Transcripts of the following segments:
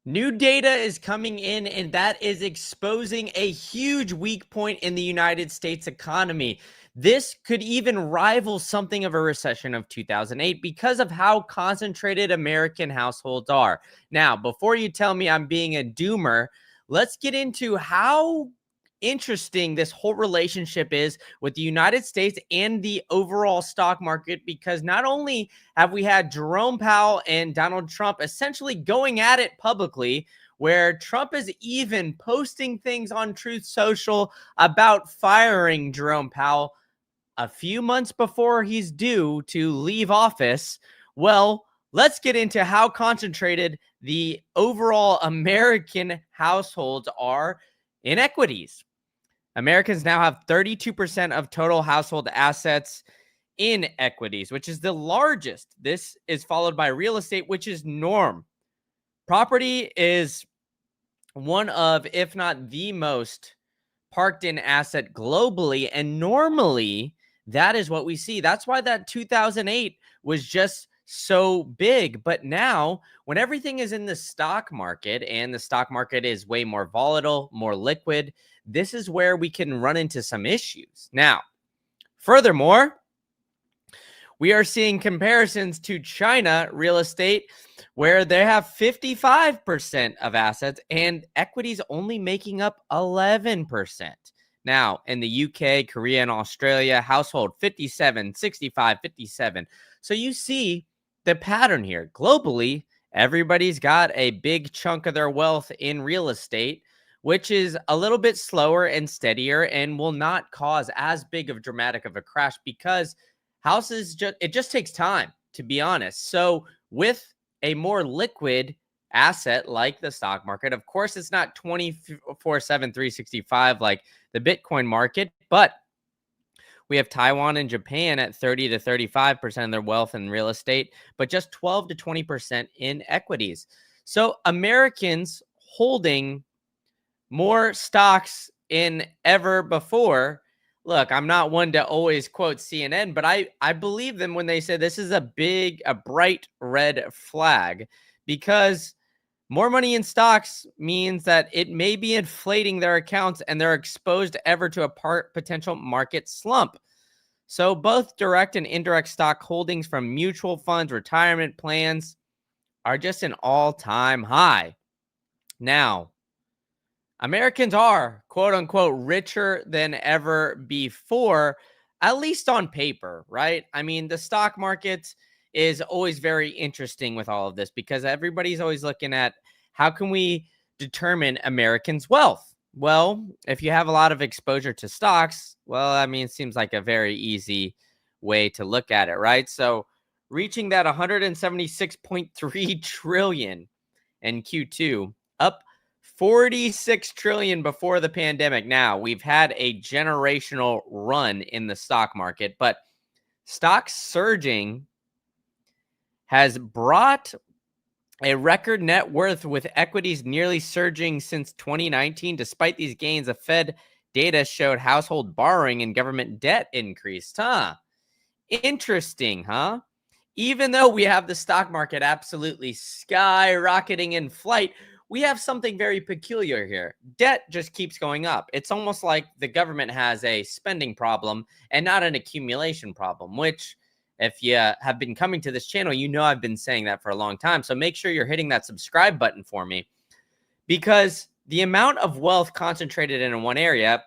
New data is coming in, and that is exposing a huge weak point in the United States economy. This could even rival something of a recession of 2008 because of how concentrated American households are. Now, before you tell me I'm being a doomer, let's get into how interesting this whole relationship is with the United States and the overall stock market, because not only have we had Jerome Powell and Donald Trump essentially going at it publicly, where Trump is even posting things on Truth Social about firing Jerome Powell a few months before he's due to leave office. Well, let's get into how concentrated the overall American households are in equities. Americans now have 32% of total household assets in equities, which is the largest. This is followed by real estate, which is norm. Property is one of, if not the most parked in asset globally. And normally that is what we see. That's why that 2008 was just so big. But now, when everything is in the stock market and the stock market is way more volatile, more liquid, this is where we can run into some issues. Now, furthermore, we are seeing comparisons to China real estate, where they have 55% of assets and equities only making up 11%. Now, in the UK, Korea, and Australia, household 57, 65, 57. So you see the pattern here. Globally, everybody's got a big chunk of their wealth in real estate, which is a little bit slower and steadier and will not cause as big of dramatic of a crash, because houses it just takes time, to be honest. So with a more liquid asset like the stock market, of course, it's not 24/7, 365 like the Bitcoin market, but we have Taiwan and Japan at 30 to 35% of their wealth in real estate, but just 12 to 20% in equities. So Americans holding more stocks in ever before. Look, I'm not one to always quote CNN, but I believe them when they say this is a bright red flag, because more money in stocks means that it may be inflating their accounts and they're exposed ever to a potential market slump. So both direct and indirect stock holdings from mutual funds, retirement plans are just an all-time high. Now, Americans are, quote unquote, richer than ever before, at least on paper, right? I mean, the stock market is always very interesting with all of this, because everybody's always looking at how can we determine Americans' wealth? Well, if you have a lot of exposure to stocks, well, I mean, it seems like a very easy way to look at it, right? So reaching that 176.3 trillion in Q2, up 46 trillion before the pandemic. Now, we've had a generational run in the stock market, but stocks surging has brought a record net worth, with equities nearly surging since 2019. Despite these gains, the Fed data showed household borrowing and government debt increased. Interesting, huh? Even though we have the stock market absolutely skyrocketing in flight, we have something very peculiar here. Debt just keeps going up. It's almost like the government has a spending problem and not an accumulation problem, which, if you have been coming to this channel, you know I've been saying that for a long time. So make sure you're hitting that subscribe button for me, because the amount of wealth concentrated in one area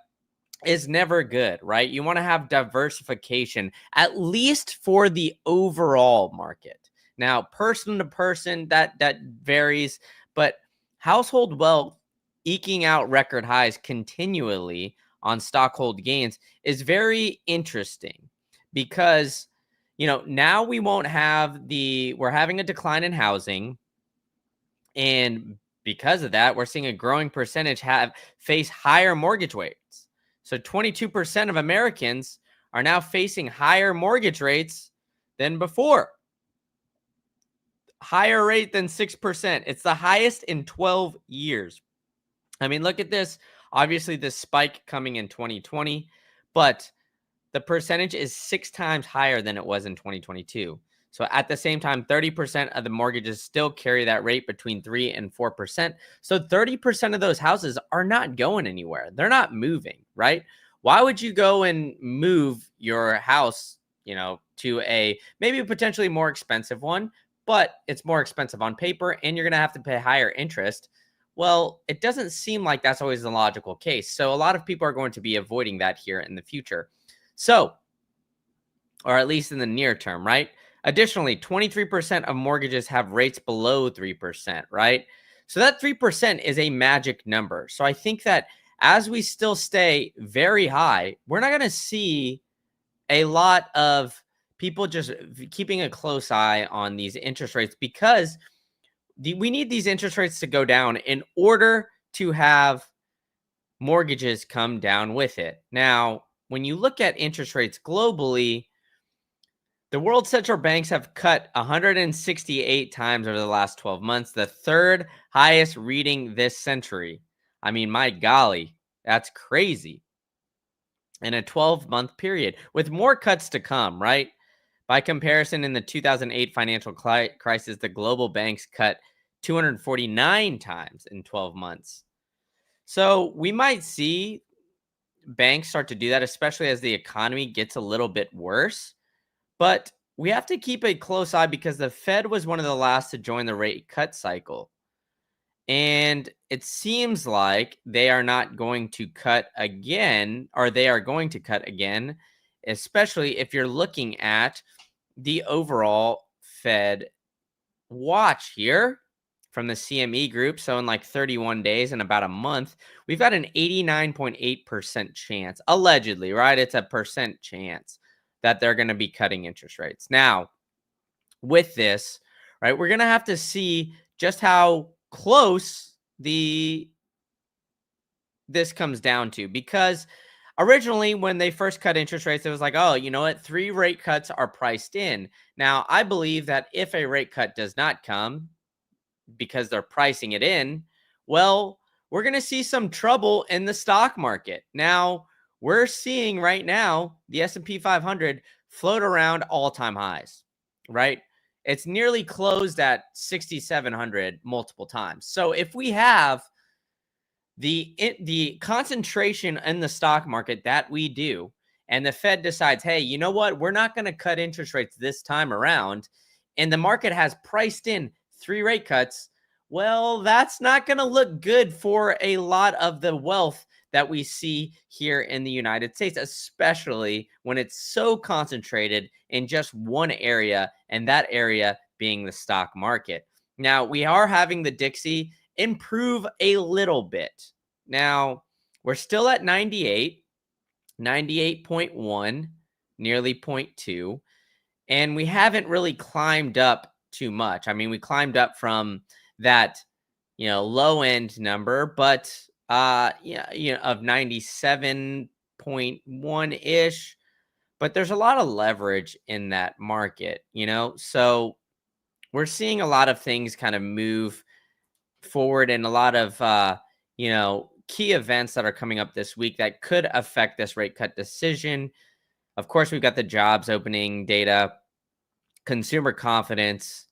is never good, right? You want to have diversification, at least for the overall market. Now, person to person, that varies, but household wealth eking out record highs continually on stockhold gains is very interesting, because now we won't have we're having a decline in housing, and because of that, we're seeing a growing percentage face higher mortgage rates. So 22% of Americans are now facing higher mortgage rates than before. Higher rate than 6%. It's the highest in 12 years. I mean, look at this. Obviously, this spike coming in 2020, but the percentage is 6 times higher than it was in 2022. So at the same time, 30% of the mortgages still carry that rate between 3 and 4%. So 30% of those houses are not going anywhere. They're not moving, right? Why would you go and move your house, to a maybe potentially more expensive one, but it's more expensive on paper and you're going to have to pay higher interest? Well, it doesn't seem like that's always the logical case. So a lot of people are going to be avoiding that here in the future. So, or at least in the near term, right? Additionally, 23% of mortgages have rates below 3%, right? So that 3% is a magic number. So I think that as we still stay very high, we're not going to see a lot of people just keeping a close eye on these interest rates, because we need these interest rates to go down in order to have mortgages come down with it. Now, when you look at interest rates globally, the world central banks have cut 168 times over the last 12 months, the third highest reading this century. I mean, my golly, that's crazy. In a 12-month period, with more cuts to come, right? By comparison, in the 2008 financial crisis, the global banks cut 249 times in 12 months. So we might see banks start to do that, especially as the economy gets a little bit worse. But we have to keep a close eye because the Fed was one of the last to join the rate cut cycle. And it seems like they are not going to cut again, or they are going to cut again, especially if you're looking at the overall Fed watch here from the CME group. So in like 31 days, in about a month, we've got an 89.8% chance, allegedly, right? It's a percent chance that they're going to be cutting interest rates. Now, with this, right, we're going to have to see just how close this comes down to, because originally when they first cut interest rates, it was like, oh, you know what, 3 rate cuts are priced in. Now, I believe that if a rate cut does not come because they're pricing it in, well, we're going to see some trouble in the stock market. Now, we're seeing right now the S&P 500 float around all-time highs, right? It's nearly closed at 6,700 multiple times. So if we have the concentration in the stock market that we do, and the Fed decides, hey, you know what, we're not going to cut interest rates this time around, and the market has priced in 3 rate cuts, well, that's not going to look good for a lot of the wealth that we see here in the United States, especially when it's so concentrated in just one area, and that area being the stock market. Now, we are having the Dixie improve a little bit. Now, we're still at 98, 98.1, nearly 0.2, and we haven't really climbed up too much. I mean, we climbed up from that, low end number, but of 97.1 ish, but there's a lot of leverage in that market, so we're seeing a lot of things kind of move forward, and a lot of key events that are coming up this week that could affect this rate cut decision. Of course, we've got the jobs opening data, consumer confidence,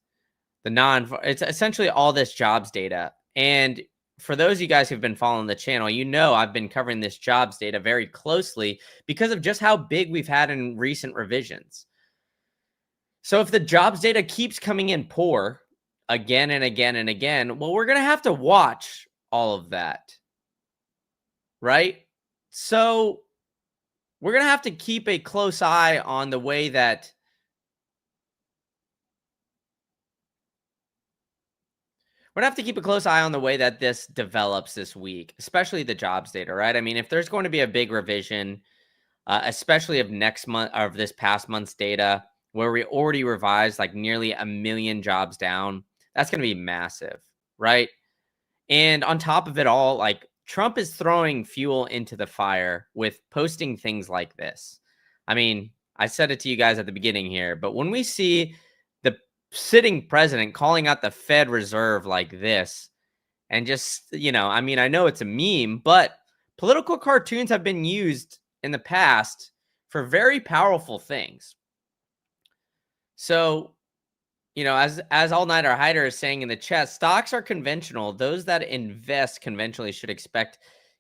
it's essentially all this jobs data. And for those of you guys who've been following the channel, I've been covering this jobs data very closely because of just how big we've had in recent revisions. So if the jobs data keeps coming in poor again and again and again, well, we're going to have to watch all of that, right? So we're going to have to keep a close eye on the way that this develops this week, especially the jobs data, right? I mean, if there's going to be a big revision, especially of next month, of this past month's data, where we already revised like nearly 1 million jobs down, that's going to be massive, right? And on top of it all, like, Trump is throwing fuel into the fire with posting things like this. I mean, I said it to you guys at the beginning here, but when we see the sitting president calling out the Fed Reserve like this, and just, I mean, I know it's a meme, but political cartoons have been used in the past for very powerful things. So As All Nighter Hider is saying in the chat, stocks are conventional. Those that invest conventionally should expect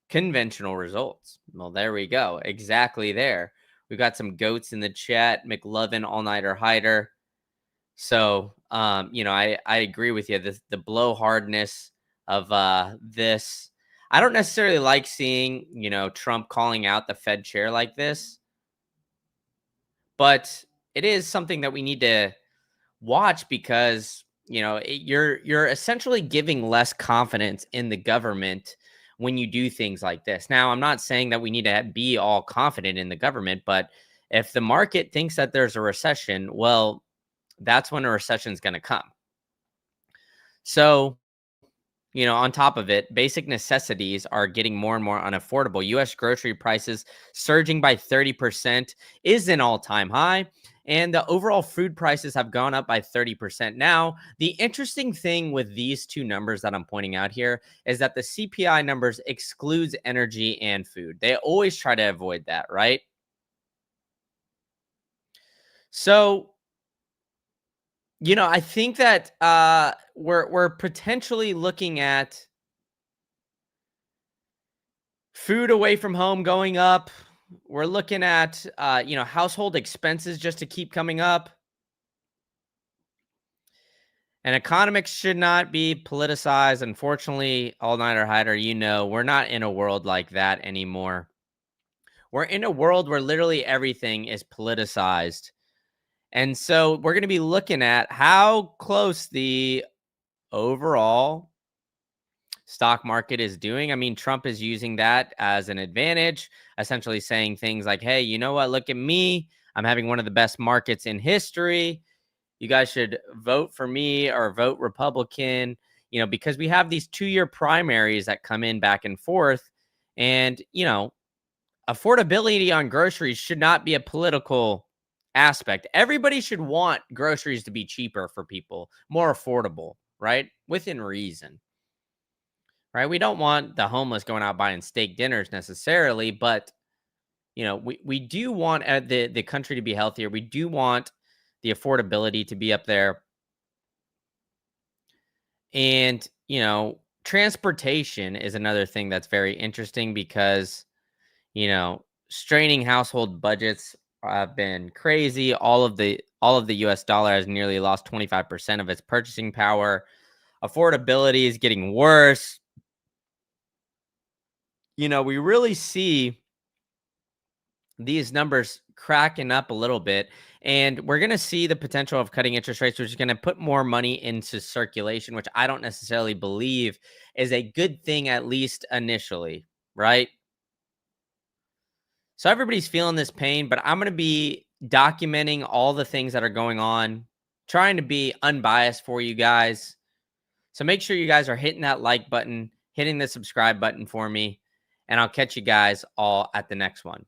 conventional results. Well, there we go. Exactly there. We've got some goats in the chat. McLovin, All Nighter Hider. So, I agree with you. The blowhardness of this. I don't necessarily like seeing, Trump calling out the Fed chair like this, but it is something that we need to watch because you're essentially giving less confidence in the government when you do things like this. Now, I'm not saying that we need to be all confident in the government, but if the market thinks that there's a recession, well, that's when a recession is going to come. So, on top of it, basic necessities are getting more and more unaffordable. US grocery prices surging by 30% is an all-time high, and the overall food prices have gone up by 30%. Now, the interesting thing with these two numbers that I'm pointing out here is that the CPI numbers excludes energy and food. They always try to avoid that, right? So, I think that we're potentially looking at food away from home going up. We're looking at household expenses just to keep coming up. And economics should not be politicized. Unfortunately, All Nighter Hider, we're not in a world like that anymore. We're in a world where literally everything is politicized. And so we're going to be looking at how close the overall stock market is doing. I mean, Trump is using that as an advantage, essentially saying things like, hey, you know what? Look at me. I'm having one of the best markets in history. You guys should vote for me or vote Republican, because we have these 2-year primaries that come in back and forth. And, affordability on groceries should not be a political aspect. Everybody should want groceries to be cheaper for people, more affordable, right? Within reason. Right? We don't want the homeless going out buying steak dinners necessarily, but we do want the country to be healthier. We do want the affordability to be up there. And, transportation is another thing that's very interesting because, straining household budgets have been crazy. All of the US dollar has nearly lost 25% of its purchasing power. Affordability is getting worse. We really see these numbers cracking up a little bit, and we're going to see the potential of cutting interest rates, which is going to put more money into circulation, which I don't necessarily believe is a good thing, at least initially, right? So everybody's feeling this pain, but I'm going to be documenting all the things that are going on, trying to be unbiased for you guys. So make sure you guys are hitting that like button, hitting the subscribe button for me, and I'll catch you guys all at the next one.